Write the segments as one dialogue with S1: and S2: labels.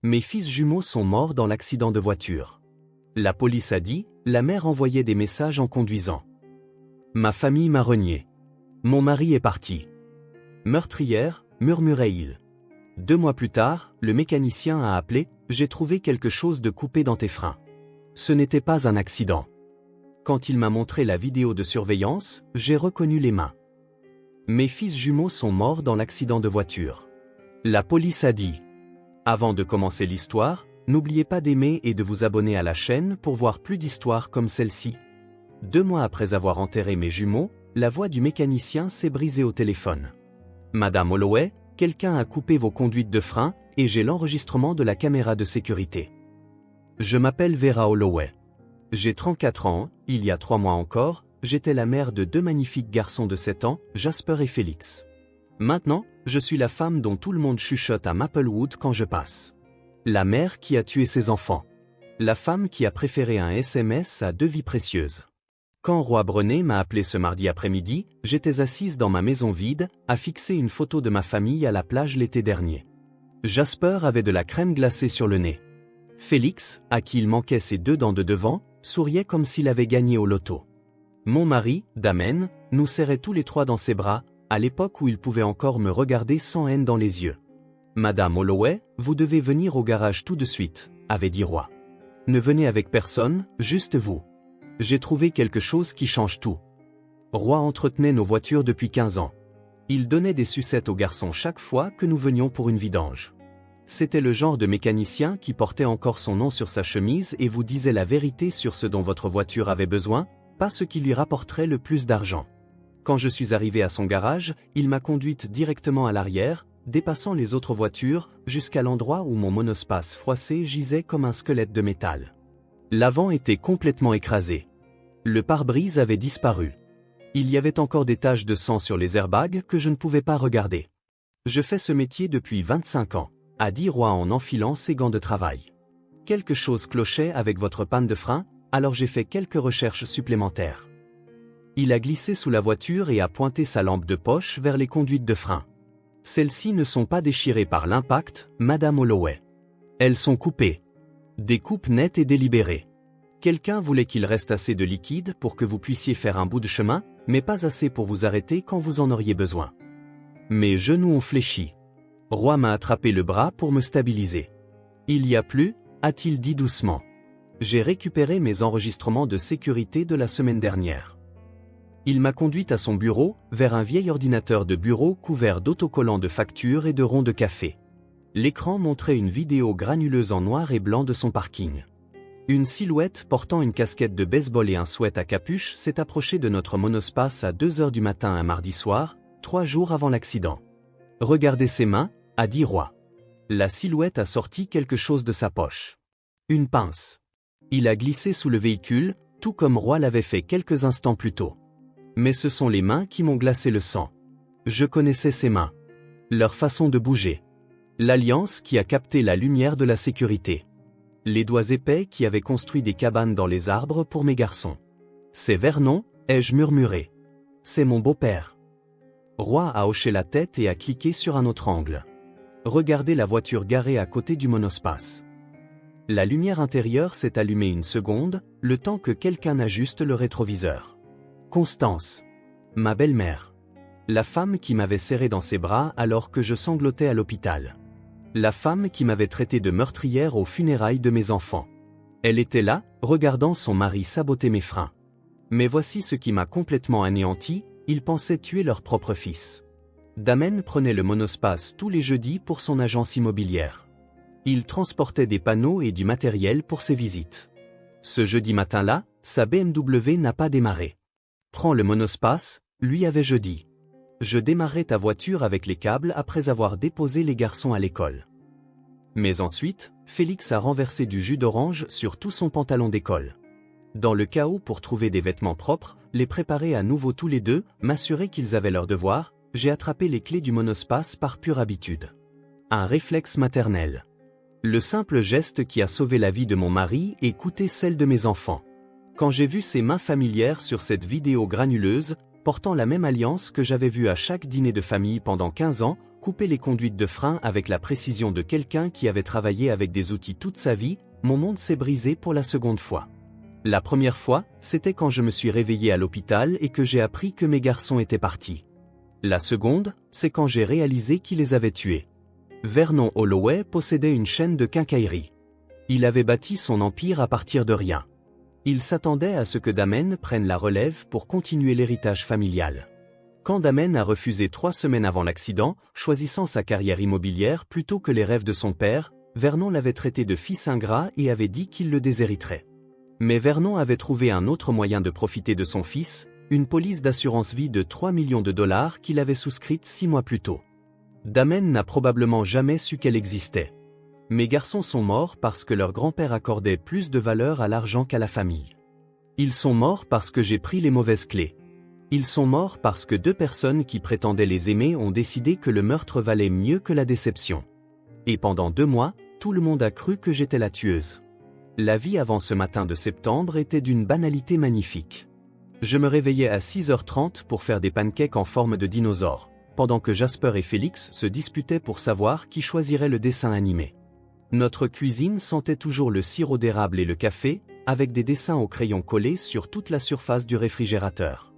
S1: Mes fils jumeaux sont morts dans l'accident de voiture. La police a dit, la mère envoyait des messages en conduisant. Ma famille m'a renié. Mon mari est parti. Meurtrière, murmurait-il. 2 mois plus tard, le mécanicien a appelé, j'ai trouvé quelque chose de coupé dans tes freins. Ce n'était pas un accident. Quand il m'a montré la vidéo de surveillance, j'ai reconnu les mains. Mes fils jumeaux sont morts dans l'accident de voiture. La police a dit. Avant de commencer l'histoire, n'oubliez pas d'aimer et de vous abonner à la chaîne pour voir plus d'histoires comme celle-ci. 2 mois après avoir enterré mes jumeaux, la voix du mécanicien s'est brisée au téléphone. Madame Holloway, quelqu'un a coupé vos conduites de frein et j'ai l'enregistrement de la caméra de sécurité. Je m'appelle Vera Holloway. J'ai 34 ans, il y a 3 mois encore, j'étais la mère de 2 magnifiques garçons de 7 ans, Jasper et Félix. Maintenant, je suis la femme dont tout le monde chuchote à Maplewood quand je passe. La mère qui a tué ses enfants. La femme qui a préféré un SMS à 2 vies précieuses. Quand Roy Brené m'a appelé ce mardi après-midi, j'étais assise dans ma maison vide, à fixer une photo de ma famille à la plage l'été dernier. Jasper avait de la crème glacée sur le nez. Félix, à qui il manquait ses 2 dents de devant, souriait comme s'il avait gagné au loto. Mon mari, Damon, nous serrait tous les 3 dans ses bras, à l'époque où il pouvait encore me regarder sans haine dans les yeux. Madame Holloway, vous devez venir au garage tout de suite, avait dit Roy. Ne venez avec personne, juste vous. J'ai trouvé quelque chose qui change tout. Roy entretenait nos voitures depuis 15 ans. Il donnait des sucettes aux garçons chaque fois que nous venions pour une vidange. C'était le genre de mécanicien qui portait encore son nom sur sa chemise et vous disait la vérité sur ce dont votre voiture avait besoin, pas ce qui lui rapporterait le plus d'argent. Quand je suis arrivé à son garage, il m'a conduite directement à l'arrière, dépassant les autres voitures, jusqu'à l'endroit où mon monospace froissé gisait comme un squelette de métal. L'avant était complètement écrasé. Le pare-brise avait disparu. Il y avait encore des taches de sang sur les airbags que je ne pouvais pas regarder. Je fais ce métier depuis 25 ans, a dit Roy en enfilant ses gants de travail. Quelque chose clochait avec votre panne de frein, alors j'ai fait quelques recherches supplémentaires. Il a glissé sous la voiture et a pointé sa lampe de poche vers les conduites de frein. Celles-ci ne sont pas déchirées par l'impact, Madame Holloway. Elles sont coupées. Des coupes nettes et délibérées. Quelqu'un voulait qu'il reste assez de liquide pour que vous puissiez faire un bout de chemin, mais pas assez pour vous arrêter quand vous en auriez besoin. Mes genoux ont fléchi. Roy m'a attrapé le bras pour me stabiliser. Il y a plus, a-t-il dit doucement. J'ai récupéré mes enregistrements de sécurité de la semaine dernière. Il m'a conduite à son bureau, vers un vieil ordinateur de bureau couvert d'autocollants de factures et de ronds de café. L'écran montrait une vidéo granuleuse en noir et blanc de son parking. Une silhouette portant une casquette de baseball et un sweat à capuche s'est approchée de notre monospace à 2 heures du matin un mardi soir, 3 jours avant l'accident. Regardez ses mains, a dit Roy. La silhouette a sorti quelque chose de sa poche. Une pince. Il a glissé sous le véhicule, tout comme Roy l'avait fait quelques instants plus tôt. Mais ce sont les mains qui m'ont glacé le sang. Je connaissais ces mains. Leur façon de bouger. L'alliance qui a capté la lumière de la sécurité. Les doigts épais qui avaient construit des cabanes dans les arbres pour mes garçons. C'est Vernon, ai-je murmuré. C'est mon beau-père. Roy a hoché la tête et a cliqué sur un autre angle. Regardez la voiture garée à côté du monospace. La lumière intérieure s'est allumée une seconde, le temps que quelqu'un ajuste le rétroviseur. Constance. Ma belle-mère. La femme qui m'avait serré dans ses bras alors que je sanglotais à l'hôpital. La femme qui m'avait traité de meurtrière aux funérailles de mes enfants. Elle était là, regardant son mari saboter mes freins. Mais voici ce qui m'a complètement anéanti, ils pensaient tuer leur propre fils. Damon prenait le monospace tous les jeudis pour son agence immobilière. Il transportait des panneaux et du matériel pour ses visites. Ce jeudi matin-là, sa BMW n'a pas démarré. Prends le monospace, lui avais-je dit. Je démarrais ta voiture avec les câbles après avoir déposé les garçons à l'école. Mais ensuite, Félix a renversé du jus d'orange sur tout son pantalon d'école. Dans le chaos pour trouver des vêtements propres, les préparer à nouveau tous les deux, m'assurer qu'ils avaient leur devoir, j'ai attrapé les clés du monospace par pure habitude. Un réflexe maternel. Le simple geste qui a sauvé la vie de mon mari et coûté celle de mes enfants. Quand j'ai vu ces mains familières sur cette vidéo granuleuse, portant la même alliance que j'avais vue à chaque dîner de famille pendant 15 ans, couper les conduites de frein avec la précision de quelqu'un qui avait travaillé avec des outils toute sa vie, mon monde s'est brisé pour la seconde fois. La première fois, c'était quand je me suis réveillé à l'hôpital et que j'ai appris que mes garçons étaient partis. La seconde, c'est quand j'ai réalisé qui les avait tués. Vernon Holloway possédait une chaîne de quincaillerie. Il avait bâti son empire à partir de rien. Il s'attendait à ce que Damen prenne la relève pour continuer l'héritage familial. Quand Damen a refusé 3 semaines avant l'accident, choisissant sa carrière immobilière plutôt que les rêves de son père, Vernon l'avait traité de fils ingrat et avait dit qu'il le déshériterait. Mais Vernon avait trouvé un autre moyen de profiter de son fils, une police d'assurance vie de 3 millions de dollars qu'il avait souscrite 6 mois plus tôt. Damen n'a probablement jamais su qu'elle existait. Mes garçons sont morts parce que leur grand-père accordait plus de valeur à l'argent qu'à la famille. Ils sont morts parce que j'ai pris les mauvaises clés. Ils sont morts parce que 2 personnes qui prétendaient les aimer ont décidé que le meurtre valait mieux que la déception. Et pendant 2 mois, tout le monde a cru que j'étais la tueuse. La vie avant ce matin de septembre était d'une banalité magnifique. Je me réveillais à 6h30 pour faire des pancakes en forme de dinosaure, pendant que Jasper et Félix se disputaient pour savoir qui choisirait le dessin animé. Notre cuisine sentait toujours le sirop d'érable et le café, avec des dessins au crayon collés sur toute la surface du réfrigérateur.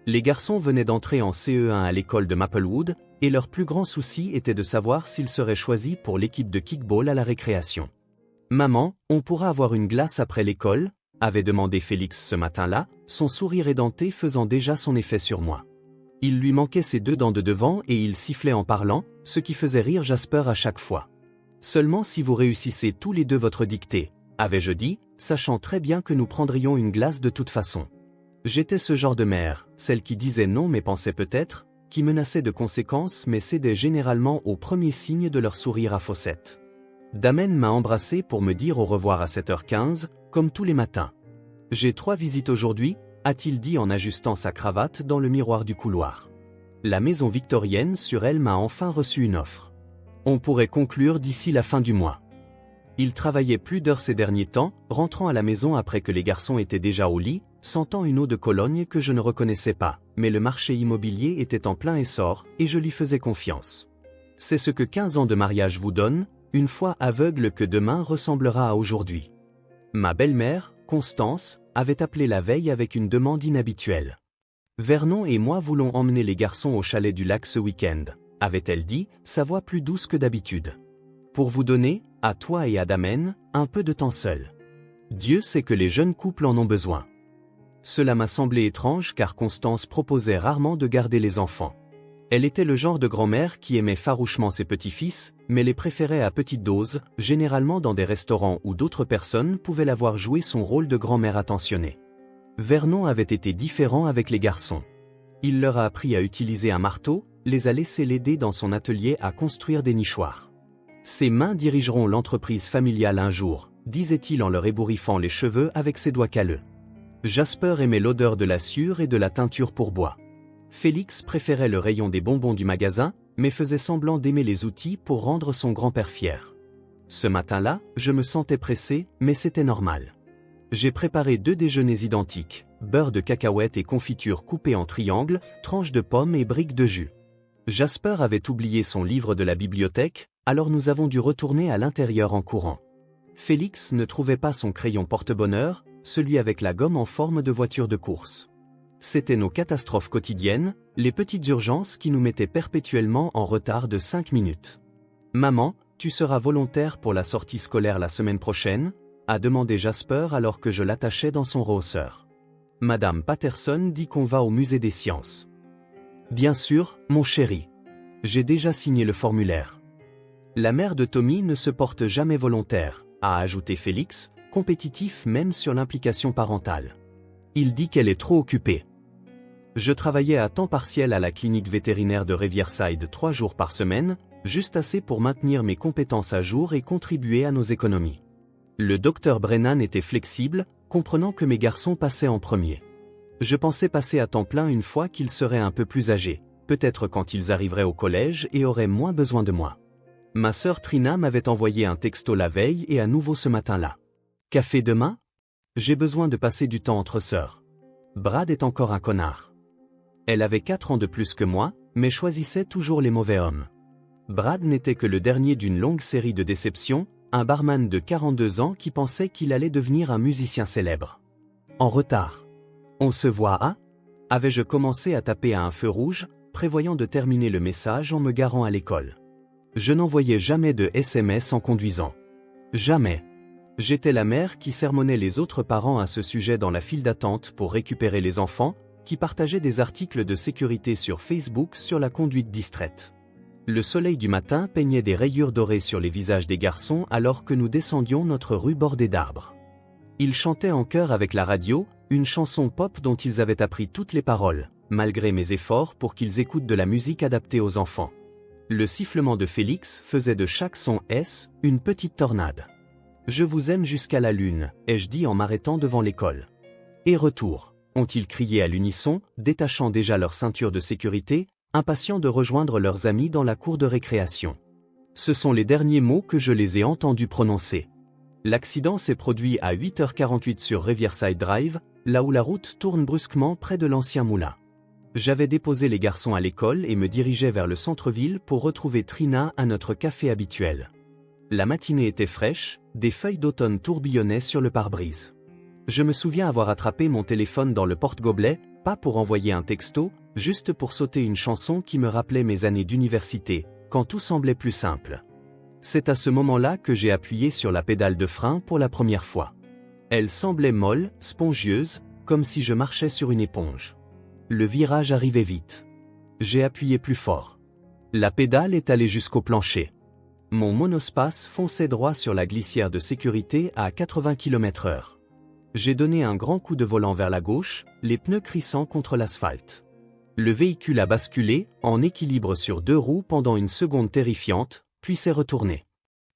S1: Les garçons venaient d'entrer en CE1 à l'école de Maplewood, et leur plus grand souci était de savoir s'ils seraient choisis pour l'équipe de kickball à la récréation. « Maman, on pourra avoir une glace après l'école ?» avait demandé Félix ce matin-là, son sourire édenté faisant déjà son effet sur moi. Il lui manquait ses 2 dents de devant et il sifflait en parlant, ce qui faisait rire Jasper à chaque fois. « Seulement si vous réussissez tous les 2 votre dictée, avais-je dit, sachant très bien que nous prendrions une glace de toute façon. J'étais ce genre de mère, celle qui disait non mais pensait peut-être, qui menaçait de conséquences mais cédait généralement au premier signe de leur sourire à faussettes. Damen m'a embrassé pour me dire au revoir à 7h15, comme tous les matins. « J'ai 3 visites aujourd'hui », a-t-il dit en ajustant sa cravate dans le miroir du couloir. La maison victorienne sur elle m'a enfin reçu une offre. On pourrait conclure d'ici la fin du mois. Il travaillait plus d'heures ces derniers temps, rentrant à la maison après que les garçons étaient déjà au lit, sentant une eau de Cologne que je ne reconnaissais pas, mais le marché immobilier était en plein essor, et je lui faisais confiance. C'est ce que 15 ans de mariage vous donnent, une fois aveugle que demain ressemblera à aujourd'hui. Ma belle-mère, Constance, avait appelé la veille avec une demande inhabituelle. Vernon et moi voulons emmener les garçons au chalet du lac ce week-end, avait-elle dit, sa voix plus douce que d'habitude. Pour vous donner, à toi et à Damen, un peu de temps seul. Dieu sait que les jeunes couples en ont besoin. Cela m'a semblé étrange car Constance proposait rarement de garder les enfants. Elle était le genre de grand-mère qui aimait farouchement ses petits-fils, mais les préférait à petite dose, généralement dans des restaurants où d'autres personnes pouvaient la voir jouer son rôle de grand-mère attentionnée. Vernon avait été différent avec les garçons. Il leur a appris à utiliser un marteau, les a laissés l'aider dans son atelier à construire des nichoirs. Ses mains dirigeront l'entreprise familiale un jour, disait-il en leur ébouriffant les cheveux avec ses doigts calleux. Jasper aimait l'odeur de la sciure et de la teinture pour bois. Félix préférait le rayon des bonbons du magasin, mais faisait semblant d'aimer les outils pour rendre son grand-père fier. Ce matin-là, je me sentais pressé, mais c'était normal. J'ai préparé 2 déjeuners identiques, beurre de cacahuètes et confiture coupée en triangles, tranches de pommes et briques de jus. Jasper avait oublié son livre de la bibliothèque, alors nous avons dû retourner à l'intérieur en courant. Félix ne trouvait pas son crayon porte-bonheur, celui avec la gomme en forme de voiture de course. C'étaient nos catastrophes quotidiennes, les petites urgences qui nous mettaient perpétuellement en retard de 5 minutes. « Maman, tu seras volontaire pour la sortie scolaire la semaine prochaine ?» a demandé Jasper alors que je l'attachais dans son rehausseur. Madame Patterson dit qu'on va au musée des sciences. « Bien sûr, mon chéri. J'ai déjà signé le formulaire. » La mère de Tommy ne se porte jamais volontaire, a ajouté Félix, compétitif même sur l'implication parentale. Il dit qu'elle est trop occupée. Je travaillais à temps partiel à la clinique vétérinaire de Riverside 3 jours par semaine, juste assez pour maintenir mes compétences à jour et contribuer à nos économies. Le docteur Brennan était flexible, comprenant que mes garçons passaient en premier. Je pensais passer à temps plein une fois qu'ils seraient un peu plus âgés, peut-être quand ils arriveraient au collège et auraient moins besoin de moi. Ma sœur Trina m'avait envoyé un texto la veille et à nouveau ce matin-là. Café demain ? J'ai besoin de passer du temps entre sœurs. Brad est encore un connard. Elle avait 4 ans de plus que moi, mais choisissait toujours les mauvais hommes. Brad n'était que le dernier d'une longue série de déceptions, un barman de 42 ans qui pensait qu'il allait devenir un musicien célèbre. En retard. On se voit à ? Avais-je commencé à taper à un feu rouge, prévoyant de terminer le message en me garant à l'école. Je n'envoyais jamais de SMS en conduisant. Jamais. J'étais la mère qui sermonnait les autres parents à ce sujet dans la file d'attente pour récupérer les enfants, qui partageaient des articles de sécurité sur Facebook sur la conduite distraite. Le soleil du matin peignait des rayures dorées sur les visages des garçons alors que nous descendions notre rue bordée d'arbres. Ils chantaient en chœur avec la radio, une chanson pop dont ils avaient appris toutes les paroles, malgré mes efforts pour qu'ils écoutent de la musique adaptée aux enfants. Le sifflement de Félix faisait de chaque son S une petite tornade. « Je vous aime jusqu'à la lune », ai-je dit en m'arrêtant devant l'école. « Et retour », ont-ils crié à l'unisson, détachant déjà leur ceinture de sécurité, impatients de rejoindre leurs amis dans la cour de récréation. Ce sont les derniers mots que je les ai entendus prononcer. L'accident s'est produit à 8h48 sur Riverside Drive, là où la route tourne brusquement près de l'ancien moulin. J'avais déposé les garçons à l'école et me dirigeais vers le centre-ville pour retrouver Trina à notre café habituel. La matinée était fraîche, des feuilles d'automne tourbillonnaient sur le pare-brise. Je me souviens avoir attrapé mon téléphone dans le porte-gobelet, pas pour envoyer un texto, juste pour sauter une chanson qui me rappelait mes années d'université, quand tout semblait plus simple. C'est à ce moment-là que j'ai appuyé sur la pédale de frein pour la première fois. Elle semblait molle, spongieuse, comme si je marchais sur une éponge. Le virage arrivait vite. J'ai appuyé plus fort. La pédale est allée jusqu'au plancher. Mon monospace fonçait droit sur la glissière de sécurité à 80 km/h. J'ai donné un grand coup de volant vers la gauche, les pneus crissant contre l'asphalte. Le véhicule a basculé, en équilibre sur deux roues pendant une seconde terrifiante, puis s'est retourné.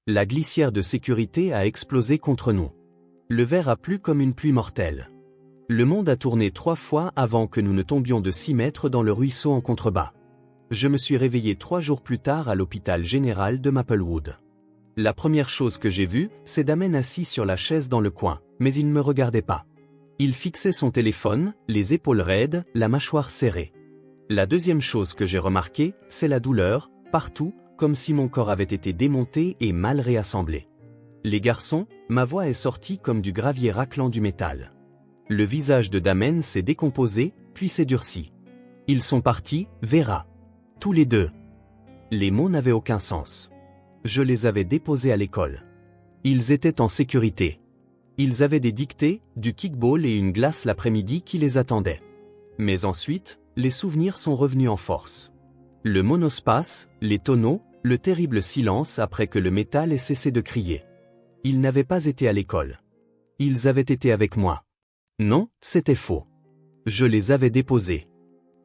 S1: La glissière de sécurité a explosé contre nous. Le verre a plu comme une pluie mortelle. Le monde a tourné 3 fois avant que nous ne tombions de 6 mètres dans le ruisseau en contrebas. Je me suis réveillé 3 jours plus tard à l'hôpital général de Maplewood. La première chose que j'ai vue, c'est Damon assis sur la chaise dans le coin, mais il ne me regardait pas. Il fixait son téléphone, les épaules raides, la mâchoire serrée. La deuxième chose que j'ai remarquée, c'est la douleur, partout, comme si mon corps avait été démonté et mal réassemblé. Les garçons, ma voix est sortie comme du gravier raclant du métal. Le visage de Damon s'est décomposé, puis s'est durci. Ils sont partis, Vera. Tous les deux. Les mots n'avaient aucun sens. Je les avais déposés à l'école. Ils étaient en sécurité. Ils avaient des dictées, du kickball et une glace l'après-midi qui les attendaient. Mais ensuite, les souvenirs sont revenus en force. Le monospace, les tonneaux, le terrible silence après que le métal ait cessé de crier. Ils n'avaient pas été à l'école. Ils avaient été avec moi. Non, c'était faux. Je les avais déposés.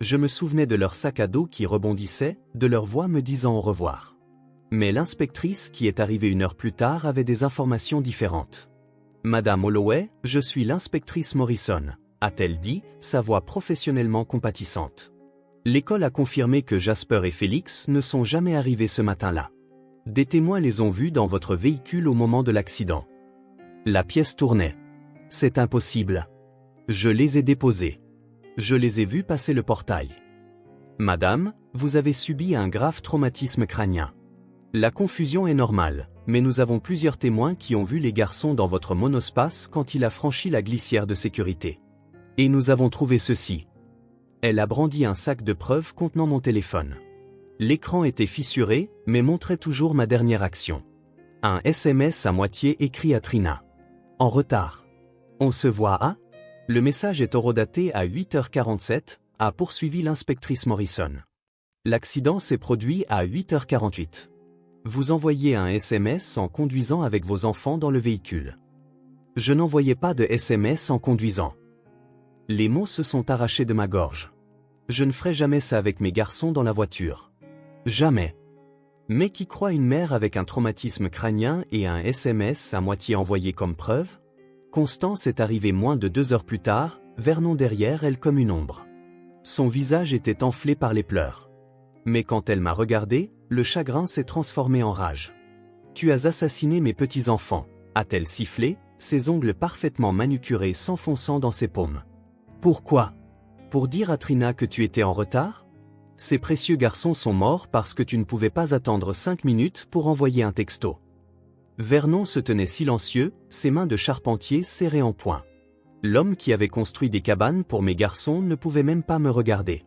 S1: Je me souvenais de leur sac à dos qui rebondissait, de leur voix me disant au revoir. Mais l'inspectrice qui est arrivée 1 heure plus tard avait des informations différentes. « Madame Holloway, je suis l'inspectrice Morrison », a-t-elle dit, sa voix professionnellement compatissante. L'école a confirmé que Jasper et Félix ne sont jamais arrivés ce matin-là. Des témoins les ont vus dans votre véhicule au moment de l'accident. La pièce tournait. C'est impossible. Je les ai déposés. Je les ai vus passer le portail. Madame, vous avez subi un grave traumatisme crânien. La confusion est normale, mais nous avons plusieurs témoins qui ont vu les garçons dans votre monospace quand il a franchi la glissière de sécurité. Et nous avons trouvé ceci. Elle a brandi un sac de preuves contenant mon téléphone. L'écran était fissuré, mais montrait toujours ma dernière action. Un SMS à moitié écrit à Trina. En retard. On se voit à ? Le message est horodaté à 8h47, a poursuivi l'inspectrice Morrison. L'accident s'est produit à 8h48. Vous envoyez un SMS en conduisant avec vos enfants dans le véhicule. Je n'envoyais pas de SMS en conduisant. Les mots se sont arrachés de ma gorge. Je ne ferai jamais ça avec mes garçons dans la voiture. Jamais. Mais qui croit une mère avec un traumatisme crânien et un SMS à moitié envoyé comme preuve ? Constance est arrivée moins de 2 heures plus tard, Vernon derrière elle comme une ombre. Son visage était enflé par les pleurs. Mais quand elle m'a regardé, le chagrin s'est transformé en rage. « Tu as assassiné mes petits-enfants », a-t-elle sifflé, ses ongles parfaitement manucurés s'enfonçant dans ses paumes. « Pourquoi ? Pour dire à Trina que tu étais en retard ? Ces précieux garçons sont morts parce que tu ne pouvais pas attendre 5 minutes pour envoyer un texto. Vernon se tenait silencieux, ses mains de charpentier serrées en poing. L'homme qui avait construit des cabanes pour mes garçons ne pouvait même pas me regarder.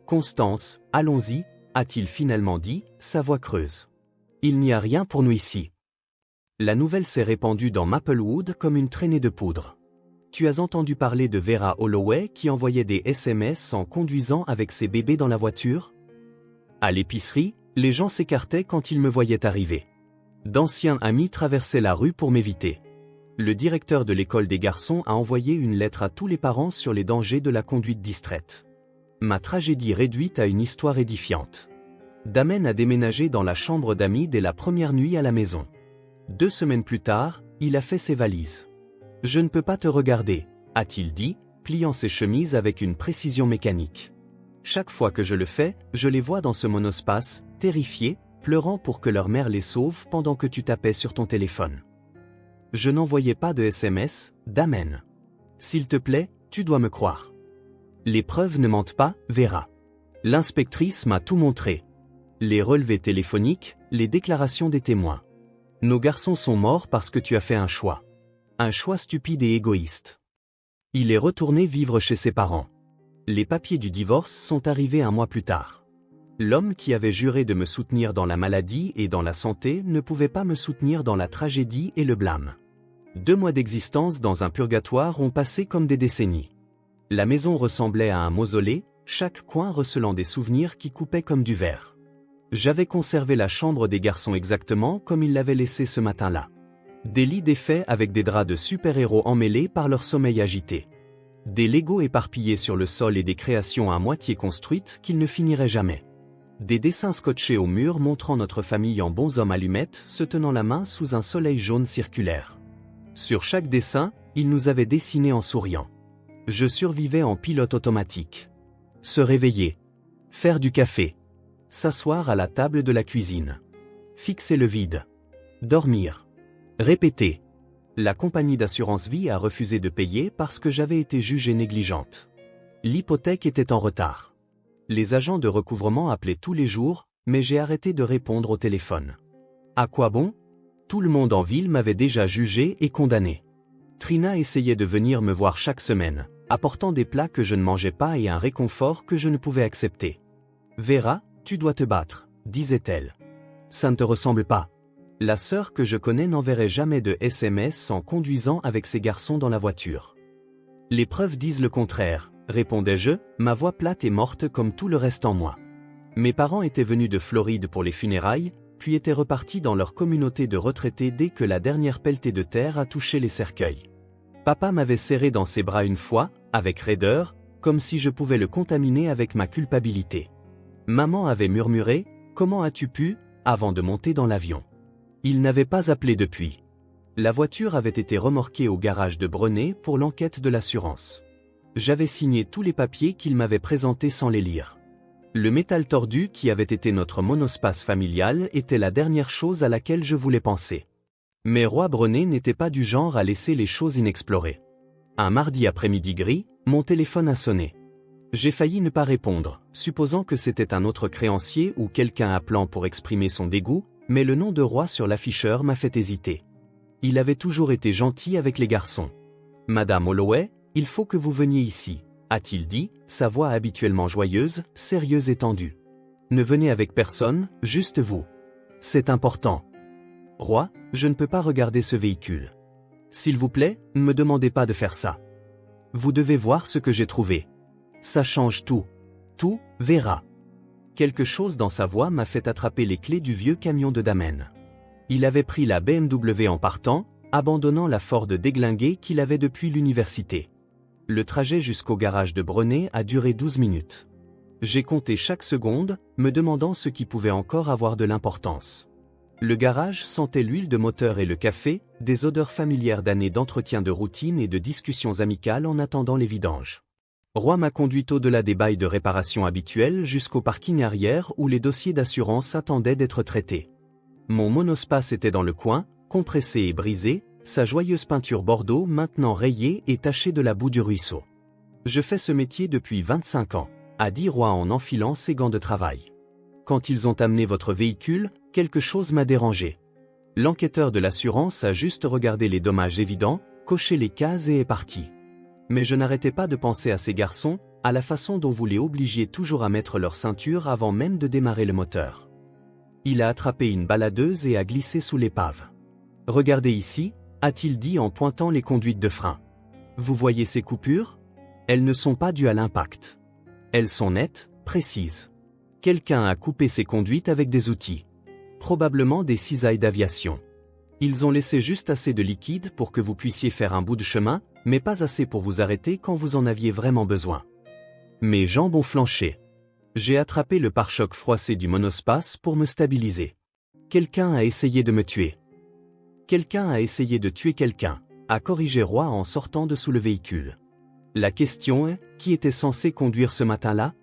S1: Constance, allons-y, a-t-il finalement dit, sa voix creuse. Il n'y a rien pour nous ici. La nouvelle s'est répandue dans Maplewood comme une traînée de poudre. Tu as entendu parler de Vera Holloway qui envoyait des SMS en conduisant avec ses bébés dans la voiture? À l'épicerie, les gens s'écartaient quand ils me voyaient arriver. D'anciens amis traversaient la rue pour m'éviter. Le directeur de l'école des garçons a envoyé une lettre à tous les parents sur les dangers de la conduite distraite. Ma tragédie réduite à une histoire édifiante. Damen a déménagé dans la chambre d'amis dès la première nuit à la maison. 2 semaines plus tard, il a fait ses valises. « Je ne peux pas te regarder », a-t-il dit, pliant ses chemises avec une précision mécanique. Chaque fois que je le fais, je les vois dans ce monospace, terrifiés, pleurant pour que leur mère les sauve pendant que tu tapais sur ton téléphone. Je n'envoyais pas de SMS, Damen. S'il te plaît, tu dois me croire. Les preuves ne mentent pas, Vera. L'inspectrice m'a tout montré. Les relevés téléphoniques, les déclarations des témoins. Nos garçons sont morts parce que tu as fait un choix. Un choix stupide et égoïste. Il est retourné vivre chez ses parents. Les papiers du divorce sont arrivés 1 mois plus tard. L'homme qui avait juré de me soutenir dans la maladie et dans la santé ne pouvait pas me soutenir dans la tragédie et le blâme. 2 mois d'existence dans un purgatoire ont passé comme des décennies. La maison ressemblait à un mausolée, chaque coin recelant des souvenirs qui coupaient comme du verre. J'avais conservé la chambre des garçons exactement comme ils l'avaient laissée ce matin-là. Des lits défaits avec des draps de super-héros emmêlés par leur sommeil agité. Des Legos éparpillés sur le sol et des créations à moitié construites qu'ils ne finiraient jamais. Des dessins scotchés au mur montrant notre famille en bonshommes allumettes se tenant la main sous un soleil jaune circulaire. Sur chaque dessin, ils nous avaient dessinés en souriant. Je survivais en pilote automatique. Se réveiller. Faire du café. S'asseoir à la table de la cuisine. Fixer le vide. Dormir. Répéter. La compagnie d'assurance vie a refusé de payer parce que j'avais été jugée négligente. L'hypothèque était en retard. Les agents de recouvrement appelaient tous les jours, mais j'ai arrêté de répondre au téléphone. À quoi bon? Tout le monde en ville m'avait déjà jugé et condamné. Trina essayait de venir me voir chaque semaine, apportant des plats que je ne mangeais pas et un réconfort que je ne pouvais accepter. Vera, tu dois te battre, disait-elle. Ça ne te ressemble pas. La sœur que je connais n'enverrait jamais de SMS en conduisant avec ses garçons dans la voiture. Les preuves disent le contraire, répondais-je, ma voix plate et morte comme tout le reste en moi. Mes parents étaient venus de Floride pour les funérailles, puis étaient repartis dans leur communauté de retraités dès que la dernière pelletée de terre a touché les cercueils. Papa m'avait serré dans ses bras une fois, avec raideur, comme si je pouvais le contaminer avec ma culpabilité. Maman avait murmuré « Comment as-tu pu ?» avant de monter dans l'avion. Il n'avait pas appelé depuis. La voiture avait été remorquée au garage de Brenay pour l'enquête de l'assurance. J'avais signé tous les papiers qu'il m'avait présentés sans les lire. Le métal tordu qui avait été notre monospace familial était la dernière chose à laquelle je voulais penser. Mais Roy Brenay n'était pas du genre à laisser les choses inexplorées. Un mardi après-midi gris, mon téléphone a sonné. J'ai failli ne pas répondre, supposant que c'était un autre créancier ou quelqu'un appelant pour exprimer son dégoût, mais le nom de Roy sur l'afficheur m'a fait hésiter. Il avait toujours été gentil avec les garçons. « Madame Holloway, il faut que vous veniez ici », a-t-il dit, sa voix habituellement joyeuse, sérieuse et tendue. « Ne venez avec personne, juste vous. C'est important. »« Roy, je ne peux pas regarder ce véhicule. S'il vous plaît, ne me demandez pas de faire ça. Vous devez voir ce que j'ai trouvé. Ça change tout. Tout, Vera. » Quelque chose dans sa voix m'a fait attraper les clés du vieux camion de Damen. Il avait pris la BMW en partant, abandonnant la Ford déglinguée qu'il avait depuis l'université. Le trajet jusqu'au garage de Brenay a duré 12 minutes. J'ai compté chaque seconde, me demandant ce qui pouvait encore avoir de l'importance. Le garage sentait l'huile de moteur et le café, des odeurs familières d'années d'entretien de routine et de discussions amicales en attendant les vidanges. Roy m'a conduit au-delà des bails de réparation habituels jusqu'au parking arrière où les dossiers d'assurance attendaient d'être traités. Mon monospace était dans le coin, compressé et brisé, sa joyeuse peinture bordeaux maintenant rayée et tachée de la boue du ruisseau. Je fais ce métier depuis 25 ans, a dit Roy en enfilant ses gants de travail. Quand ils ont amené votre véhicule, quelque chose m'a dérangé. L'enquêteur de l'assurance a juste regardé les dommages évidents, coché les cases et est parti. Mais je n'arrêtais pas de penser à ces garçons, à la façon dont vous les obligiez toujours à mettre leur ceinture avant même de démarrer le moteur. Il a attrapé une baladeuse et a glissé sous l'épave. Regardez ici, a-t-il dit en pointant les conduites de frein. Vous voyez ces coupures? Elles ne sont pas dues à l'impact. Elles sont nettes, précises. Quelqu'un a coupé ces conduites avec des outils. Probablement des cisailles d'aviation. Ils ont laissé juste assez de liquide pour que vous puissiez faire un bout de chemin, mais pas assez pour vous arrêter quand vous en aviez vraiment besoin. Mes jambes ont flanché. J'ai attrapé le pare-choc froissé du monospace pour me stabiliser. Quelqu'un a essayé de me tuer. Quelqu'un a essayé de tuer quelqu'un, a corrigé Roy en sortant de sous le véhicule. La question est, qui était censé conduire ce matin-là?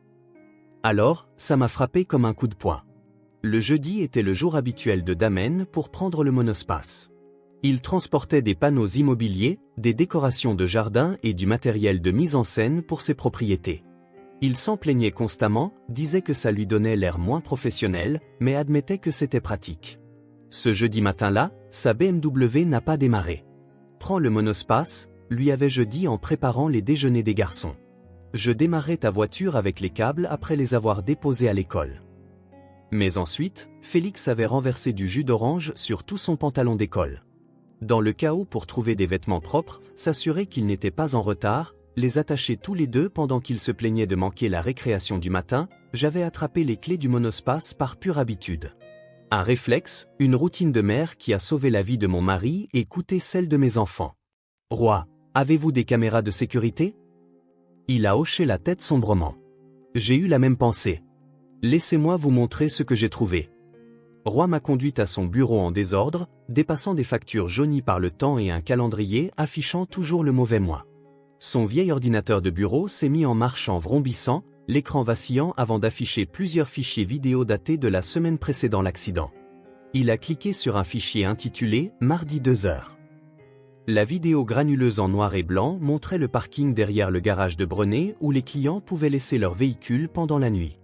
S1: Alors, ça m'a frappé comme un coup de poing. Le jeudi était le jour habituel de Damen pour prendre le monospace. Il transportait des panneaux immobiliers, des décorations de jardin et du matériel de mise en scène pour ses propriétés. Il s'en plaignait constamment, disait que ça lui donnait l'air moins professionnel, mais admettait que c'était pratique. Ce jeudi matin-là, sa BMW n'a pas démarré. Prends le monospace, lui avais-je dit en préparant les déjeuners des garçons. Je démarrais ta voiture avec les câbles après les avoir déposés à l'école. Mais ensuite, Félix avait renversé du jus d'orange sur tout son pantalon d'école. Dans le chaos pour trouver des vêtements propres, s'assurer qu'ils n'étaient pas en retard, les attacher tous les deux pendant qu'ils se plaignaient de manquer la récréation du matin, j'avais attrapé les clés du monospace par pure habitude. Un réflexe, une routine de mère qui a sauvé la vie de mon mari et coûté celle de mes enfants. Roy, avez-vous des caméras de sécurité? Il a hoché la tête sombrement. J'ai eu la même pensée. Laissez-moi vous montrer ce que j'ai trouvé. Roy m'a conduite à son bureau en désordre, dépassant des factures jaunies par le temps et un calendrier affichant toujours le mauvais mois. Son vieil ordinateur de bureau s'est mis en marche en vrombissant, l'écran vacillant avant d'afficher plusieurs fichiers vidéo datés de la semaine précédant l'accident. Il a cliqué sur un fichier intitulé « Mardi 2h ». La vidéo granuleuse en noir et blanc montrait le parking derrière le garage de Brenay où les clients pouvaient laisser leur véhicule pendant la nuit.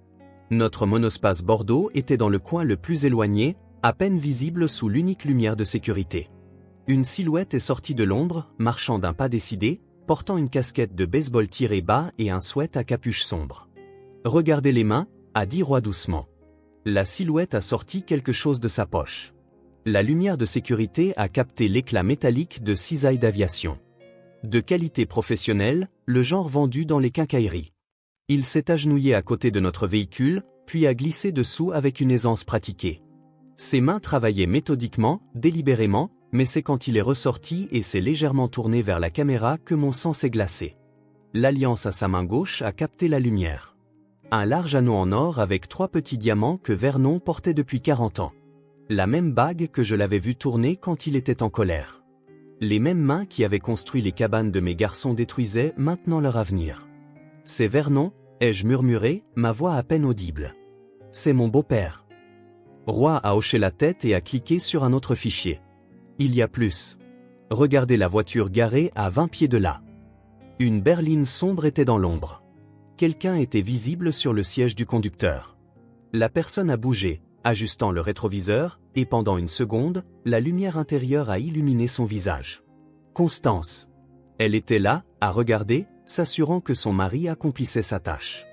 S1: Notre monospace Bordeaux était dans le coin le plus éloigné, à peine visible sous l'unique lumière de sécurité. Une silhouette est sortie de l'ombre, marchant d'un pas décidé, portant une casquette de baseball tirée bas et un sweat à capuche sombre. « Regardez les mains » a dit Roy doucement. La silhouette a sorti quelque chose de sa poche. La lumière de sécurité a capté l'éclat métallique de cisailles d'aviation. De qualité professionnelle, le genre vendu dans les quincailleries. Il s'est agenouillé à côté de notre véhicule, puis a glissé dessous avec une aisance pratiquée. Ses mains travaillaient méthodiquement, délibérément, mais c'est quand il est ressorti et s'est légèrement tourné vers la caméra que mon sang s'est glacé. L'alliance à sa main gauche a capté la lumière. Un large anneau en or avec 3 petits diamants que Vernon portait depuis 40 ans. La même bague que je l'avais vu tourner quand il était en colère. Les mêmes mains qui avaient construit les cabanes de mes garçons détruisaient maintenant leur avenir. C'est Vernon, ai-je murmuré, ma voix à peine audible. C'est mon beau-père. Roy a hoché la tête et a cliqué sur un autre fichier. Il y a plus. Regardez la voiture garée à 20 pieds de là. Une berline sombre était dans l'ombre. Quelqu'un était visible sur le siège du conducteur. La personne a bougé, ajustant le rétroviseur, et pendant une seconde, la lumière intérieure a illuminé son visage. Constance. Elle était là, à regarder, s'assurant que son mari accomplissait sa tâche.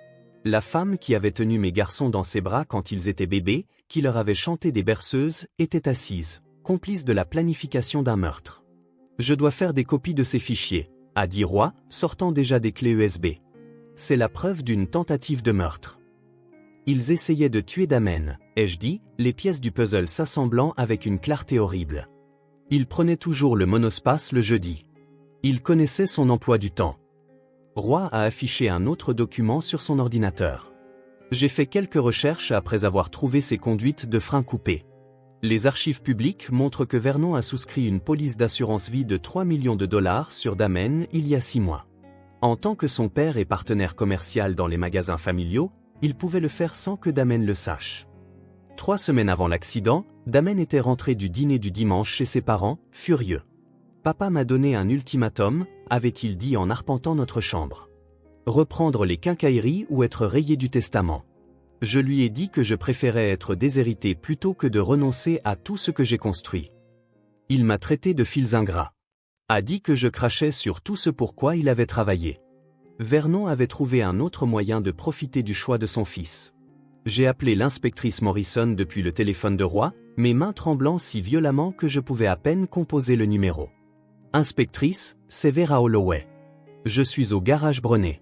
S1: La femme qui avait tenu mes garçons dans ses bras quand ils étaient bébés, qui leur avait chanté des berceuses, était assise, complice de la planification d'un meurtre. Je dois faire des copies de ces fichiers, a dit Roy, sortant déjà des clés USB. C'est la preuve d'une tentative de meurtre. Ils essayaient de tuer Damen, ai-je dit, les pièces du puzzle s'assemblant avec une clarté horrible. Il prenait toujours le monospace le jeudi. Il connaissait son emploi du temps. Roy a affiché un autre document sur son ordinateur. J'ai fait quelques recherches après avoir trouvé ces conduites de frein coupées. Les archives publiques montrent que Vernon a souscrit une police d'assurance vie de 3 millions de dollars sur Damen il y a 6 mois. En tant que son père est partenaire commercial dans les magasins familiaux, il pouvait le faire sans que Damen le sache. 3 semaines avant l'accident, Damen était rentré du dîner du dimanche chez ses parents, furieux. « Papa m'a donné un ultimatum », avait-il dit en arpentant notre chambre. reprendre les quincailleries ou être rayé du testament. Je lui ai dit que je préférais être déshérité plutôt que de renoncer à tout ce que j'ai construit. Il m'a traité de fils ingrats. A dit que je crachais sur tout ce pour quoi il avait travaillé. Vernon avait trouvé un autre moyen de profiter du choix de son fils. J'ai appelé l'inspectrice Morrison depuis le téléphone de Roy, mes mains tremblant si violemment que je pouvais à peine composer le numéro. Inspectrice, c'est Vera Holloway. Je suis au garage Brenet.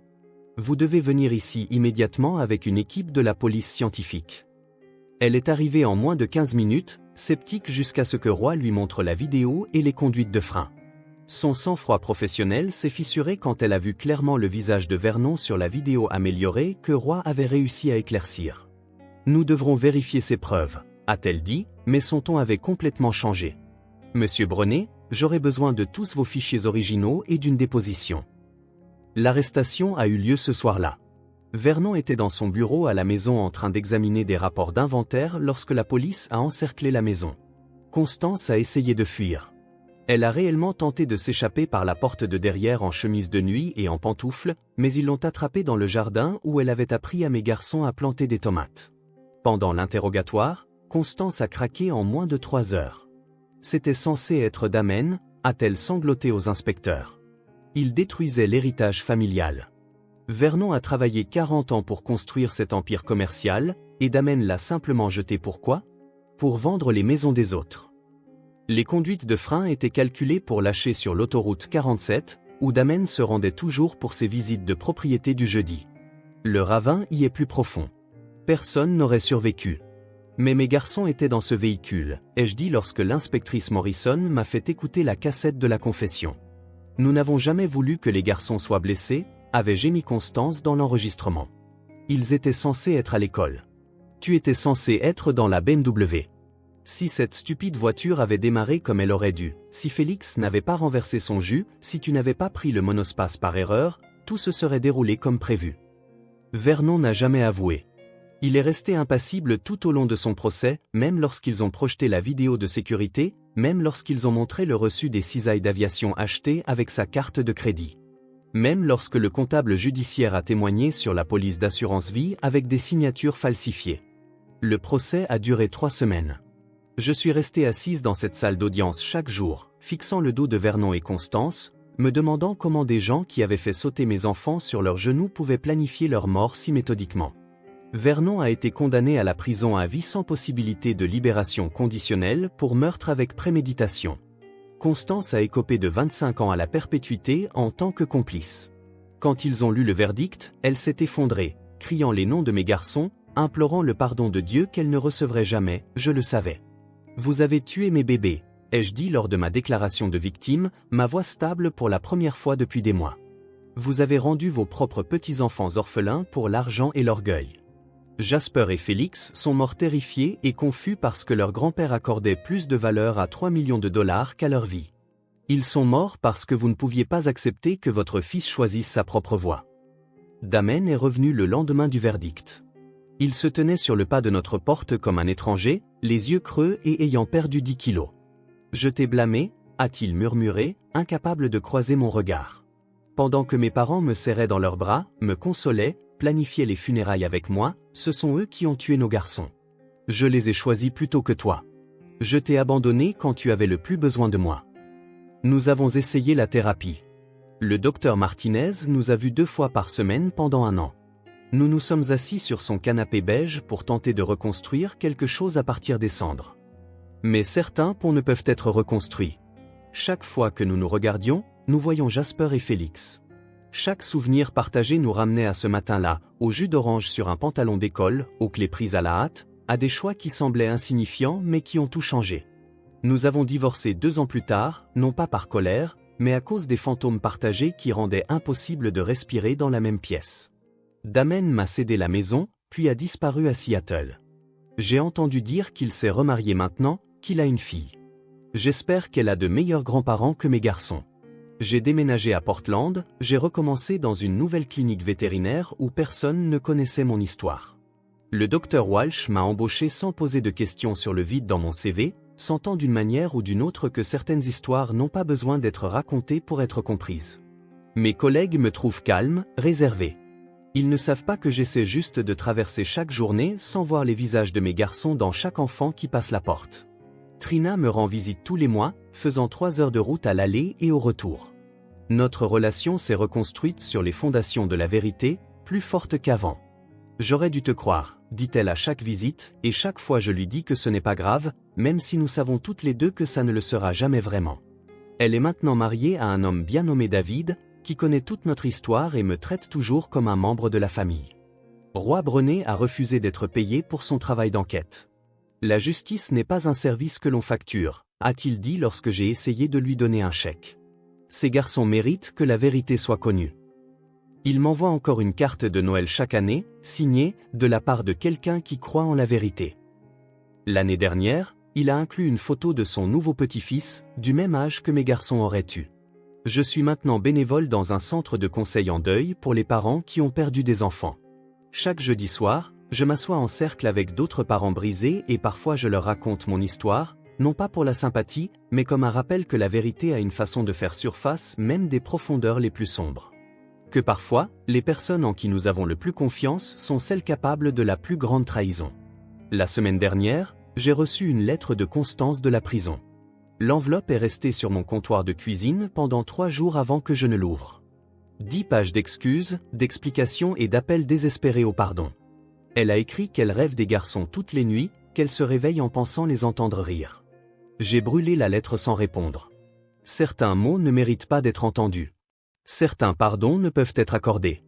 S1: Vous devez venir ici immédiatement avec une équipe de la police scientifique. Elle est arrivée en moins de 15 minutes, sceptique jusqu'à ce que Roy lui montre la vidéo et les conduites de frein. Son sang-froid professionnel s'est fissuré quand elle a vu clairement le visage de Vernon sur la vidéo améliorée que Roy avait réussi à éclaircir. Nous devrons vérifier ces preuves, a-t-elle dit, mais son ton avait complètement changé. Monsieur Brenet, j'aurai besoin de tous vos fichiers originaux et d'une déposition. L'arrestation a eu lieu ce soir-là. Vernon était dans son bureau à la maison en train d'examiner des rapports d'inventaire lorsque la police a encerclé la maison. Constance a essayé de fuir. Elle a réellement tenté de s'échapper par la porte de derrière en chemise de nuit et en pantoufles, mais ils l'ont attrapée dans le jardin où elle avait appris à mes garçons à planter des tomates. Pendant l'interrogatoire, Constance a craqué en moins de 3 heures. C'était censé être Damen, a-t-elle sangloté aux inspecteurs. Il détruisait l'héritage familial. Vernon a travaillé 40 ans pour construire cet empire commercial, et Damen l'a simplement jeté pourquoi ? Pour vendre les maisons des autres. Les conduites de frein étaient calculées pour lâcher sur l'autoroute 47, où Damen se rendait toujours pour ses visites de propriété du jeudi. Le ravin y est plus profond. Personne n'aurait survécu. Mais mes garçons étaient dans ce véhicule, ai-je dit lorsque l'inspectrice Morrison m'a fait écouter la cassette de la confession. Nous n'avons jamais voulu que les garçons soient blessés, avait gémi Constance dans l'enregistrement. Ils étaient censés être à l'école. Tu étais censé être dans la BMW. Si cette stupide voiture avait démarré comme elle aurait dû, si Félix n'avait pas renversé son jus, si tu n'avais pas pris le monospace par erreur, tout se serait déroulé comme prévu. Vernon n'a jamais avoué. Il est resté impassible tout au long de son procès, même lorsqu'ils ont projeté la vidéo de sécurité, même lorsqu'ils ont montré le reçu des cisailles d'aviation achetées avec sa carte de crédit. Même lorsque le comptable judiciaire a témoigné sur la police d'assurance vie avec des signatures falsifiées. Le procès a duré 3 semaines. Je suis resté assise dans cette salle d'audience chaque jour, fixant le dos de Vernon et Constance, me demandant comment des gens qui avaient fait sauter mes enfants sur leurs genoux pouvaient planifier leur mort si méthodiquement. Vernon a été condamné à la prison à vie sans possibilité de libération conditionnelle pour meurtre avec préméditation. Constance a écopé de 25 ans à la perpétuité en tant que complice. Quand ils ont lu le verdict, elle s'est effondrée, criant les noms de mes garçons, implorant le pardon de Dieu qu'elle ne recevrait jamais, je le savais. Vous avez tué mes bébés, ai-je dit lors de ma déclaration de victime, ma voix stable pour la première fois depuis des mois. Vous avez rendu vos propres petits-enfants orphelins pour l'argent et l'orgueil. Jasper et Félix sont morts terrifiés et confus parce que leur grand-père accordait plus de valeur à 3 millions de dollars qu'à leur vie. Ils sont morts parce que vous ne pouviez pas accepter que votre fils choisisse sa propre voie. Damen est revenu le lendemain du verdict. Il se tenait sur le pas de notre porte comme un étranger, les yeux creux et ayant perdu 10 kilos. Je t'ai blâmé, a-t-il murmuré, incapable de croiser mon regard. Pendant que mes parents me serraient dans leurs bras, me consolaient, planifiaient les funérailles avec moi, ce sont eux qui ont tué nos garçons. Je les ai choisis plutôt que toi. Je t'ai abandonné quand tu avais le plus besoin de moi. Nous avons essayé la thérapie. Le docteur Martinez nous a vus 2 fois par semaine pendant 1 an. Nous nous sommes assis sur son canapé beige pour tenter de reconstruire quelque chose à partir des cendres. Mais certains ponts ne peuvent être reconstruits. Chaque fois que nous nous regardions, nous voyions Jasper et Félix. Chaque souvenir partagé nous ramenait à ce matin-là, au jus d'orange sur un pantalon d'école, aux clés prises à la hâte, à des choix qui semblaient insignifiants mais qui ont tout changé. Nous avons divorcé 2 ans plus tard, non pas par colère, mais à cause des fantômes partagés qui rendaient impossible de respirer dans la même pièce. Damen m'a cédé la maison, puis a disparu à Seattle. J'ai entendu dire qu'il s'est remarié maintenant, qu'il a une fille. J'espère qu'elle a de meilleurs grands-parents que mes garçons. J'ai déménagé à Portland, j'ai recommencé dans une nouvelle clinique vétérinaire où personne ne connaissait mon histoire. Le docteur Walsh m'a embauché sans poser de questions sur le vide dans mon CV, sentant d'une manière ou d'une autre que certaines histoires n'ont pas besoin d'être racontées pour être comprises. Mes collègues me trouvent calme, réservé. Ils ne savent pas que j'essaie juste de traverser chaque journée sans voir les visages de mes garçons dans chaque enfant qui passe la porte. Trina me rend visite tous les mois, faisant 3 heures de route à l'aller et au retour. Notre relation s'est reconstruite sur les fondations de la vérité, plus forte qu'avant. J'aurais dû te croire, dit-elle à chaque visite, et chaque fois je lui dis que ce n'est pas grave, même si nous savons toutes les deux que ça ne le sera jamais vraiment. Elle est maintenant mariée à un homme bien nommé David, qui connaît toute notre histoire et me traite toujours comme un membre de la famille. Roy Brenet a refusé d'être payé pour son travail d'enquête. La justice n'est pas un service que l'on facture, a-t-il dit lorsque j'ai essayé de lui donner un chèque. Ces garçons méritent que la vérité soit connue. Il m'envoie encore une carte de Noël chaque année, signée, de la part de quelqu'un qui croit en la vérité. L'année dernière, il a inclus une photo de son nouveau petit-fils, du même âge que mes garçons auraient eu. Je suis maintenant bénévole dans un centre de conseil en deuil pour les parents qui ont perdu des enfants. Chaque jeudi soir, je m'assois en cercle avec d'autres parents brisés et parfois je leur raconte mon histoire, non pas pour la sympathie, mais comme un rappel que la vérité a une façon de faire surface même des profondeurs les plus sombres. Que parfois, les personnes en qui nous avons le plus confiance sont celles capables de la plus grande trahison. La semaine dernière, j'ai reçu une lettre de Constance de la prison. L'enveloppe est restée sur mon comptoir de cuisine pendant 3 jours avant que je ne l'ouvre. 10 pages d'excuses, d'explications et d'appels désespérés au pardon. Elle a écrit qu'elle rêve des garçons toutes les nuits, qu'elle se réveille en pensant les entendre rire. J'ai brûlé la lettre sans répondre. Certains mots ne méritent pas d'être entendus. Certains pardons ne peuvent être accordés.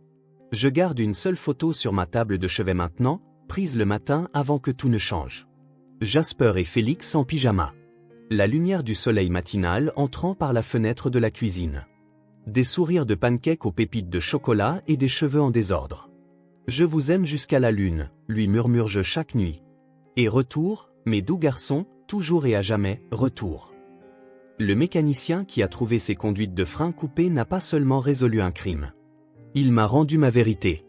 S1: Je garde une seule photo sur ma table de chevet maintenant, prise le matin avant que tout ne change. Jasper et Félix en pyjama. La lumière du soleil matinal entrant par la fenêtre de la cuisine. Des sourires de pancakes aux pépites de chocolat et des cheveux en désordre. Je vous aime jusqu'à la lune, lui murmure-je chaque nuit. Et retour, mes doux garçons, toujours et à jamais, retour. Le mécanicien qui a trouvé ces conduites de frein coupées n'a pas seulement résolu un crime. Il m'a rendu ma vérité.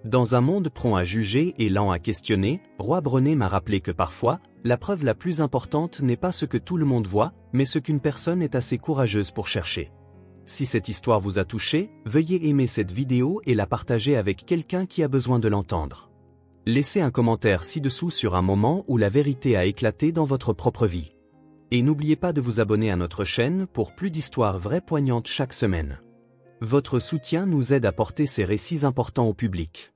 S1: Dans un monde prompt à juger et lent à questionner, Roy Brenet m'a rappelé que parfois, la preuve la plus importante n'est pas ce que tout le monde voit, mais ce qu'une personne est assez courageuse pour chercher. Si cette histoire vous a touché, veuillez aimer cette vidéo et la partager avec quelqu'un qui a besoin de l'entendre. Laissez un commentaire ci-dessous sur un moment où la vérité a éclaté dans votre propre vie. Et n'oubliez pas de vous abonner à notre chaîne pour plus d'histoires vraies poignantes chaque semaine. Votre soutien nous aide à porter ces récits importants au public.